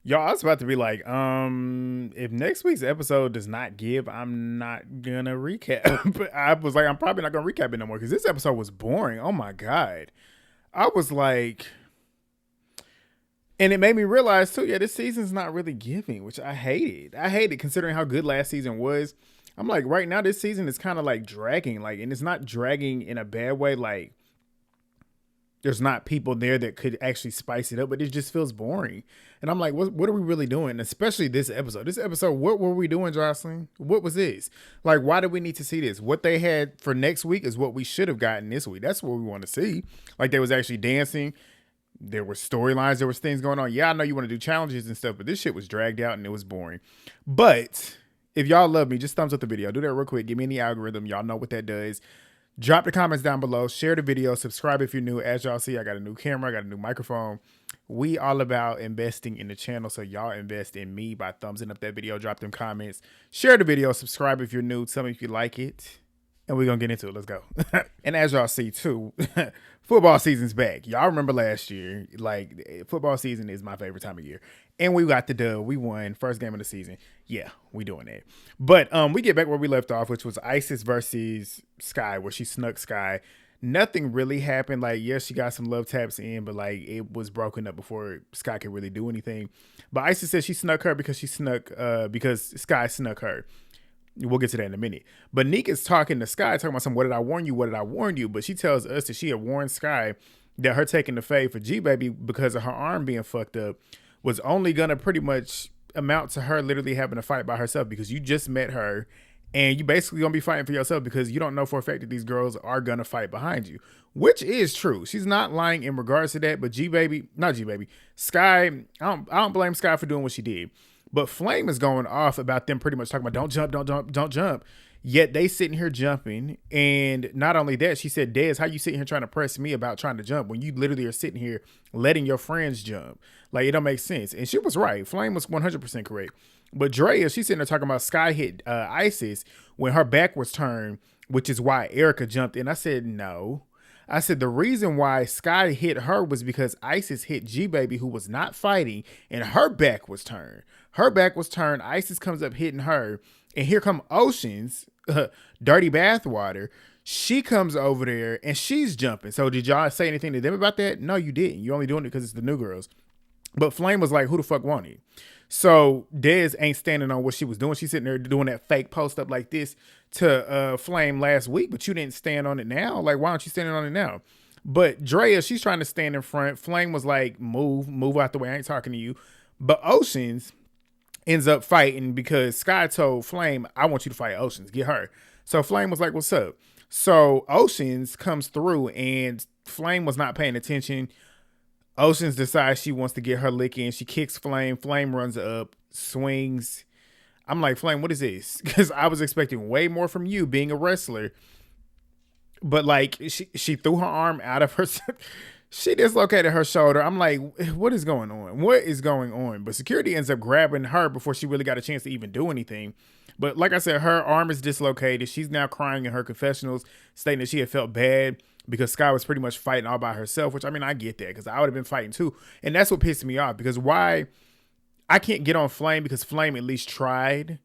Y'all, I was about to be like, if next week's episode does not give, I'm not gonna recap. But I was like, I'm probably not gonna recap it no more because this episode was boring. Oh my god. I was like, and it made me realize too, yeah, this season's not really giving, which I hated. I hate it considering how good last season was. I'm like, right now, this season is kind of like dragging, like, and it's not dragging in a bad way, like there's not people there that could actually spice it up, but it just feels boring. And I'm like, what are we really doing? Especially this episode. This episode, what were we doing, Joseline? What was this? Like, why do we need to see this? What they had for next week is what we should have gotten this week. That's what we want to see. Like, they was actually dancing. There were storylines. There was things going on. Yeah, I know you want to do challenges and stuff, but this shit was dragged out and it was boring. But if y'all love me, just thumbs up the video. Do that real quick. Give me any algorithm. Y'all know what that does. Drop the comments down below. Share the video. Subscribe if you're new. As y'all see, I got a new camera. I got a new microphone. We all about investing in the channel, so y'all invest in me by thumbsing up that video. Drop them comments. Share the video. Subscribe if you're new. Tell me if you like it. And we're going to get into it. Let's go. And as y'all see, too, football season's back. Y'all remember last year, like, football season is my favorite time of year. And we got the dub. We won. First game of the season. Yeah, we doing that. But we get back where we left off, which was Isis versus Skyy, where she snuck Skyy. Nothing really happened. Like, yes, she got some love taps in, but, like, it was broken up before Skyy could really do anything. But Isis said she snuck her because because Skyy snuck her. We'll get to that in a minute. But Neek is talking to Skyy, talking about some, what did I warn you? What did I warn you? But she tells us that she had warned Skyy that her taking the fade for G Baby because of her arm being fucked up was only gonna pretty much amount to her literally having to fight by herself because you just met her and you basically gonna be fighting for yourself because you don't know for a fact that these girls are gonna fight behind you, which is true. She's not lying in regards to that. But Skyy, I don't blame Skyy for doing what she did. But Flame is going off about them pretty much talking about don't jump, don't jump, don't jump. Yet they sitting here jumping. And not only that, she said, Dez, how you sitting here trying to press me about trying to jump when you literally are sitting here letting your friends jump? Like, it don't make sense. And she was right. Flame was 100% correct. But Drea, she's sitting there talking about Skyy hit Isis when her back was turned, which is why Erica jumped in. I said, no. I said the reason why Skyy hit her was because Isis hit G Baby, who was not fighting, and her back was turned. Her back was turned. Isis comes up hitting her, and here come Oceans, dirty bathwater. She comes over there and she's jumping. So did y'all say anything to them about that? No, you didn't. You only doing it because it's the new girls. But Flame was like, who the fuck wanted? So Dez ain't standing on what she was doing. She's sitting there doing that fake post up like this to Flame last week, but you didn't stand on it now. Like, why aren't you standing on it now? But Drea, she's trying to stand in front. Flame was like, move out the way. I ain't talking to you. But Oceans ends up fighting because Skyy told Flame, I want you to fight Oceans. Get her. So Flame was like, what's up? So Oceans comes through and Flame was not paying attention. Oceans decides she wants to get her lick in. She kicks Flame. Flame runs up, swings. I'm like, Flame, what is this? Because I was expecting way more from you being a wrestler. But like, she threw her arm out of her. She dislocated her shoulder. I'm like, what is going on? What is going on? But security ends up grabbing her before she really got a chance to even do anything. But like I said, her arm is dislocated. She's now crying in her confessionals, stating that she had felt bad because Skyy was pretty much fighting all by herself, which, I mean, I get that because I would have been fighting too. And that's what pissed me off, because why I can't get on Flame because Flame at least tried.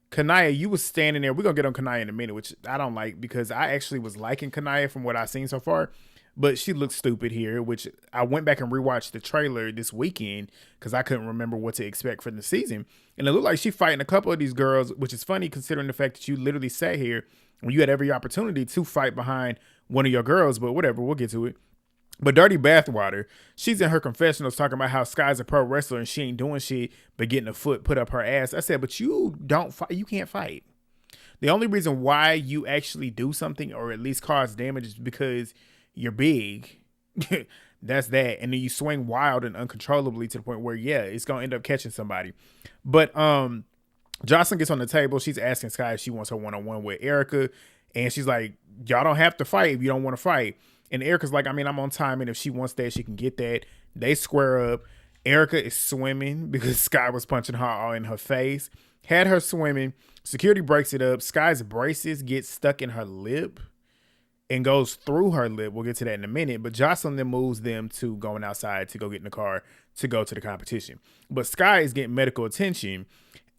Kanaya, you was standing there. We're going to get on Kanaya in a minute, which I don't like because I actually was liking Kanaya from what I've seen so far. But she looked stupid here, which I went back and rewatched the trailer this weekend because I couldn't remember what to expect for the season. And it looked like she fighting a couple of these girls, which is funny considering the fact that you literally sat here when you had every opportunity to fight behind one of your girls. But whatever, we'll get to it. But Dirty Bathwater, she's in her confessionals talking about how Sky's a pro wrestler and she ain't doing shit but getting a foot put up her ass. I said, but you don't fight. You can't fight. The only reason why you actually do something or at least cause damage is because you're big. That's that. And then you swing wild and uncontrollably to the point where, yeah, it's going to end up catching somebody. But Joseline gets on the table. She's asking Skyy if she wants her one-on-one with Erica. And she's like, y'all don't have to fight if you don't want to fight. And Erica's like, I mean, I'm on time, and if she wants that, she can get that. They square up. Erica is swimming because Skyy was punching her all in her face. Had her swimming. Security breaks it up. Skyy's braces get stuck in her lip. and goes through her lip. We'll get to that in a minute. But Joseline then moves them to going outside to go get in the car to go to the competition. But Skyy is getting medical attention.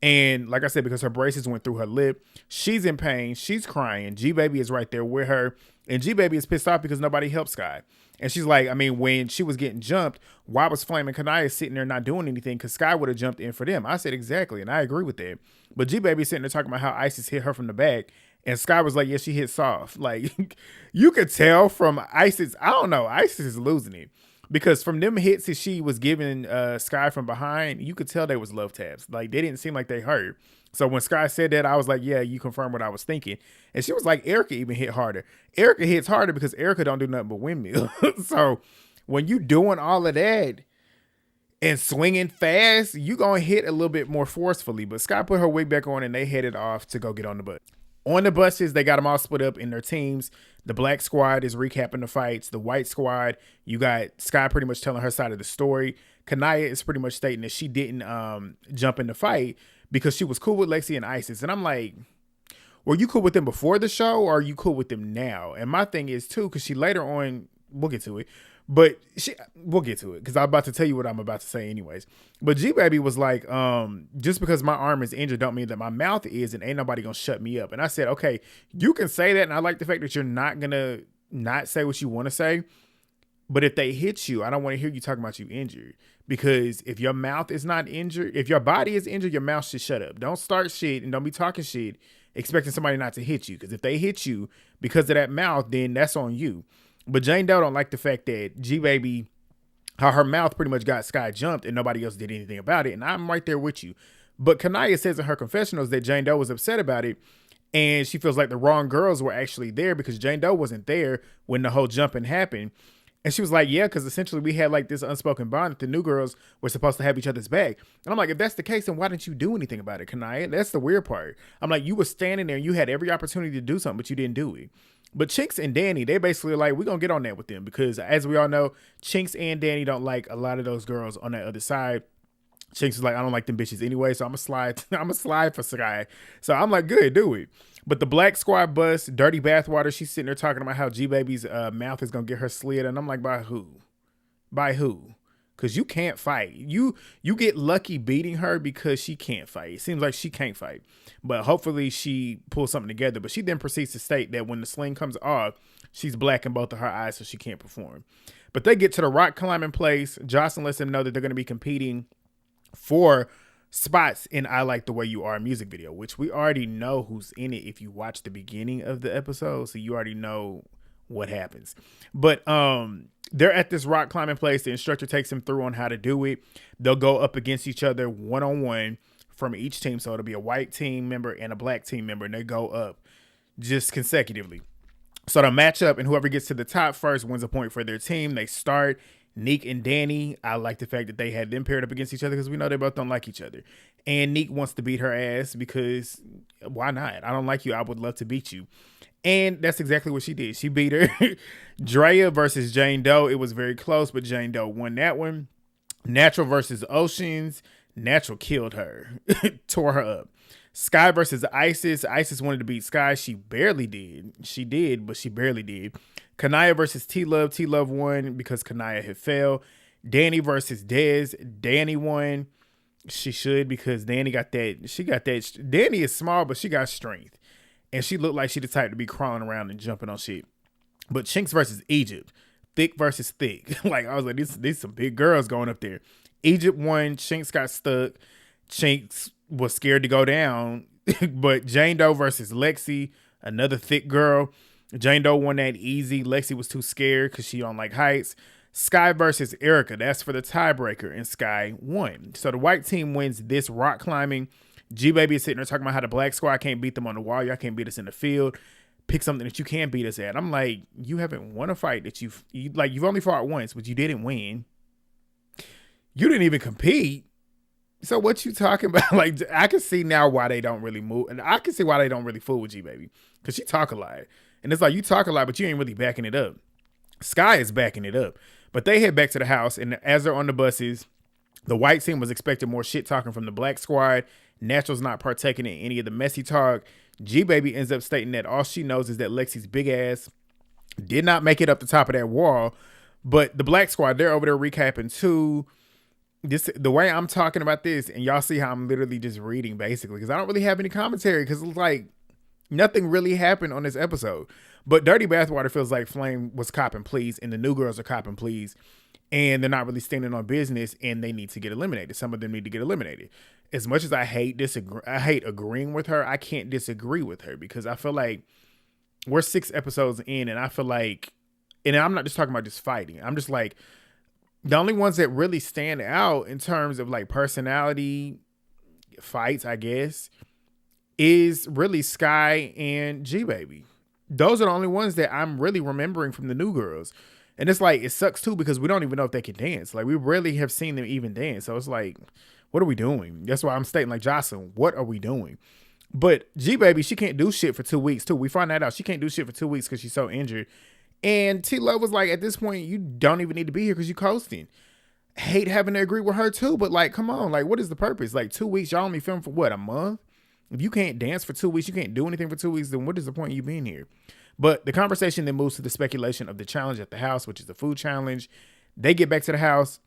And like I said, because her braces went through her lip, she's in pain. She's crying. G-Baby is right there with her. And G-Baby is pissed off because nobody helped Skyy. And she's like, I mean, when she was getting jumped, why was Flame and Kanaya sitting there not doing anything? Because Skyy would have jumped in for them. I said, exactly. And I agree with that. But G-Baby sitting there talking about how Isis hit her from the back. And Skyy was like, yeah, she hit soft. Like, you could tell from Isis. I don't know. Isis is losing it. Because from them hits that she was giving Skyy from behind, you could tell they was love taps. Like, they didn't seem like they hurt. So when Skyy said that, I was like, yeah, you confirmed what I was thinking. And she was like, Erica even hit harder. Erica hits harder because Erica don't do nothing but windmill. So when you doing all of that and swinging fast, you going to hit a little bit more forcefully. But Skyy put her wig back on and they headed off to go get on the bus. On the buses, they got them all split up in their teams. The black squad is recapping the fights. The white squad, you got Skyy pretty much telling her side of the story. Kanaya is pretty much stating that she didn't jump in the fight because she was cool with Lexi and Isis. And I'm like, were you cool with them before the show or are you cool with them now? And my thing is too, because she later on, we'll get to it, but we'll get to it because I'm about to tell you what I'm about to say anyways. But G-Baby was like, just because my arm is injured don't mean that my mouth is, and ain't nobody gonna shut me up. And I said, okay, you can say that, and I like the fact that you're not gonna not say what you want to say. But if they hit you, I don't want to hear you talking about you injured. Because if your mouth is not injured, if your body is injured, your mouth should shut up. Don't start shit and don't be talking shit expecting somebody not to hit you. Because if they hit you because of that mouth, then that's on you. But Jane Doe don't like the fact that G-Baby, how her mouth pretty much got Skyy jumped and nobody else did anything about it. And I'm right there with you. But Kanaya says in her confessionals that Jane Doe was upset about it. And she feels like the wrong girls were actually there because Jane Doe wasn't there when the whole jumping happened. And she was like, yeah, because essentially we had like this unspoken bond that the new girls were supposed to have each other's back. And I'm like, if that's the case, then why didn't you do anything about it, Kanaya? That's the weird part. I'm like, you were standing there and you had every opportunity to do something, but you didn't do it. But Chinks and Danny, they basically like, we're going to get on that with them because as we all know, Chinks and Danny don't like a lot of those girls on that other side. Chinks is like, I don't like them bitches anyway, so I'm going to slide for Skyy. So I'm like, good, do it. But the black squad bus, Dirty Bathwater, she's sitting there talking about how G-Baby's mouth is going to get her slid. And I'm like, by who? By who? Because you can't fight. You get lucky beating her because she can't fight. It seems like she can't fight. But hopefully she pulls something together. But she then proceeds to state that when the sling comes off, she's black in both of her eyes, so she can't perform. But they get to the rock climbing place. Joseline lets them know that they're going to be competing for spots in I Like the Way You Are music video, which we already know who's in it if you watch the beginning of the episode, so you already know what happens. But they're at this rock climbing place. The instructor takes them through on how to do it. They'll go up against each other one-on-one from each team, so it'll be a white team member and a black team member, and they go up just consecutively. So they'll match up, and whoever gets to the top first wins a point for their team. They start. Neek and Danny, I like the fact that they had them paired up against each other because we know they both don't like each other. And Neek wants to beat her ass because why not? I don't like you. I would love to beat you. And that's exactly what she did. She beat her. Drea versus Jane Doe. It was very close, but Jane Doe won that one. Natural versus Oceans. Natural killed her. Tore her up. Skyy versus Isis. Isis wanted to beat Skyy. She barely did. She did, but she barely did. Kanaya versus T-Love. T-Love won because Kanaya had failed. Danny versus Dez. Danny won. She should because Danny got that. She got that. Danny is small, but she got strength. And she looked like she the type to be crawling around and jumping on shit. But Chinks versus Egypt. Thick versus thick. Like, I was like, these some big girls going up there. Egypt won. Chinks got stuck. Chinks was scared to go down. But Jane Doe versus Lexi. Another thick girl. Jane Doe won that easy. Lexi was too scared because she don't like heights. Skyy versus Erica. That's for the tiebreaker, and Skyy won. So the white team wins this rock climbing. G-Baby is sitting there talking about how the black squad can't beat them on the wall. Y'all can't beat us in the field. Pick something that you can beat us at. I'm like, you haven't won a fight that you've only fought once, but you didn't win. You didn't even compete. So what you talking about? Like, I can see now why they don't really move. And I can see why they don't really fool with G-Baby. Because she talk a lot. And it's like, you talk a lot, but you ain't really backing it up. Skyy is backing it up. But they head back to the house, and as they're on the buses, the white team was expecting more shit talking from the black squad. Natural's not partaking in any of the messy talk. G-Baby ends up stating that all she knows is that Lexi's big ass Did not make it up the top of that wall. But the Black Squad, they're over there recapping too. The way I'm talking about this, and y'all see how I'm literally just reading basically, because I don't really have any commentary, because it's like nothing really happened on this episode. But Dirty Bathwater feels like Flame was copping please, and the new girls are copping please, and they're not really standing on business, and they need to get eliminated. Some of them need to get eliminated. As much as I hate agreeing with her, I can't disagree with her, because I feel like we're 6 episodes in, and I feel like, and I'm not just talking about just fighting. I'm just like, the only ones that really stand out in terms of like personality fights, I guess, is really Skyy and G Baby. Those are the only ones that I'm really remembering from the new girls. And it's like, it sucks too, because we don't even know if they can dance. Like, we rarely have seen them even dance. So it's like, what are we doing? That's why I'm stating, like, Joseline, what are we doing? But G Baby, she can't do shit for 2 weeks too. We find that out. She can't do shit for 2 weeks because she's so injured. And T Love was like, at this point, you don't even need to be here because you coasting. Hate having to agree with her too, but like, come on, like, what is the purpose? Like, 2 weeks, y'all only film for what, a month? If you can't dance for 2 weeks, you can't do anything for 2 weeks, then what is the point of you being here? But the conversation then moves to the speculation of the challenge at the house, which is the food challenge. They get back to the house.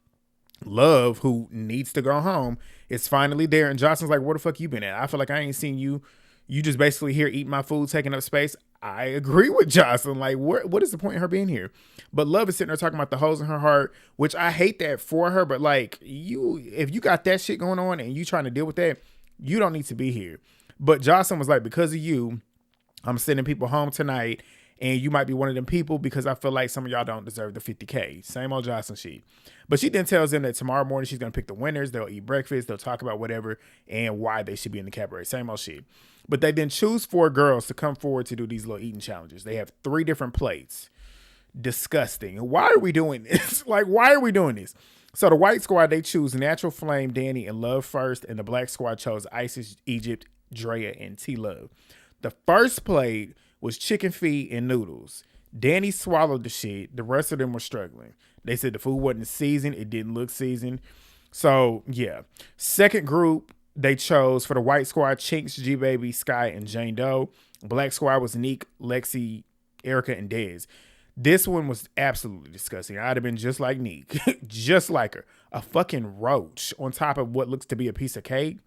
Love, who needs to go home, is finally there. And Joseline's like, where the fuck you been at? I feel like I ain't seen you. You just basically here eating my food, taking up space. I agree with Joseline. Like, what is the point of her being here? But Love is sitting there talking about the holes in her heart, which I hate that for her. But like, if you got that shit going on and you trying to deal with that, you don't need to be here. But Joseline was like, because of you, I'm sending people home tonight, and you might be one of them people because I feel like some of y'all don't deserve the 50K. Same old Joseline shit. But she then tells them that tomorrow morning she's going to pick the winners. They'll eat breakfast. They'll talk about whatever and why they should be in the cabaret. Same old shit. But they then choose 4 girls to come forward to do these little eating challenges. They have 3 different plates. Disgusting. Why are we doing this? Like, why are we doing this? So the white squad, they choose Natural Flame, Danny, and Love first. And the black squad chose Isis, Egypt, Drea, and T-Love. The first plate was chicken feet and noodles. Danny swallowed the shit. The rest of them were struggling. They said the food wasn't seasoned. It didn't look seasoned. So, yeah. Second group, they chose for the white squad, Chinks, G-Baby, Skyy, and Jane Doe. Black squad was Neek, Lexi, Erica, and Dez. This one was absolutely disgusting. I'd have been just like Neek. Just like her. A fucking roach on top of what looks to be a piece of cake.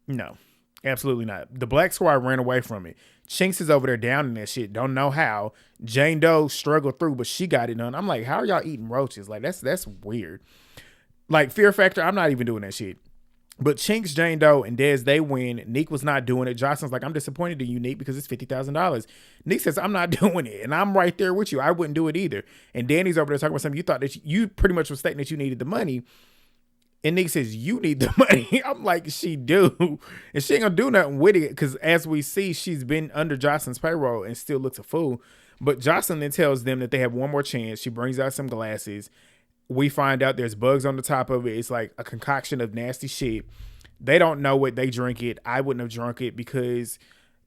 No. Absolutely not. The black squad ran away from it. Chinks is over there down in that shit. Don't know how. Jane Doe struggled through, but she got it done. I'm like, how are y'all eating roaches? Like, that's weird. Like, Fear Factor, I'm not even doing that shit. But Chinks, Jane Doe, and Dez, they win. Neek was not doing it. Joseline's like, I'm disappointed in you, Neek, because it's $50,000. Neek says, I'm not doing it. And I'm right there with you. I wouldn't do it either. And Danny's over there talking about something. You thought that you pretty much was stating that you needed the money. And Nick says, you need the money. I'm like, she do. And she ain't gonna do nothing with it, because as we see, she's been under Joseline's payroll and still looks a fool. But Joseline then tells them that they have one more chance. She brings out some glasses. We find out there's bugs on the top of it. It's like a concoction of nasty shit. They don't know it. They drink it. I wouldn't have drunk it, because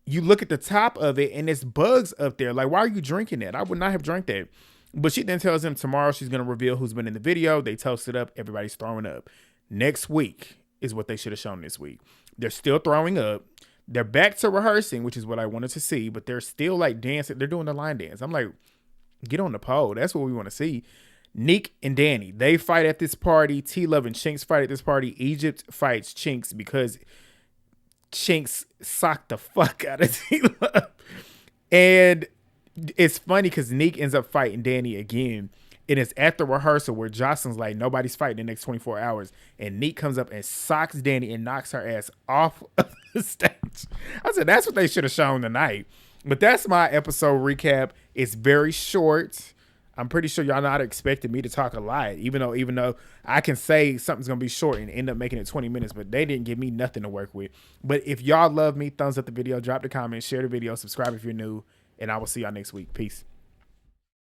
you look at the top of it and there's bugs up there. Like, why are you drinking that? I would not have drank that. But she then tells them tomorrow she's going to reveal who's been in the video. They toast it up. Everybody's throwing up. Next week is what they should have shown this week. They're still throwing up. They're back to rehearsing, which is what I wanted to see. But they're still like dancing. They're doing the line dance. I'm like, get on the pole. That's what we want to see. Neek and Danny, they fight at this party. T-Love and Chinks fight at this party. Egypt fights Chinks because Chinks socked the fuck out of T-Love. And it's funny because Neek ends up fighting Danny again. And it's at the rehearsal where Joseline's like, nobody's fighting the next 24 hours. And Neek comes up and socks Danny and knocks her ass off of the stage. I said, that's what they should have shown tonight. But that's my episode recap. It's very short. I'm pretty sure y'all not expecting me to talk a lot, even though I can say something's going to be short and end up making it 20 minutes, but they didn't give me nothing to work with. But if y'all love me, thumbs up the video, drop the comment, share the video, subscribe if you're new, and I will see y'all next week. Peace.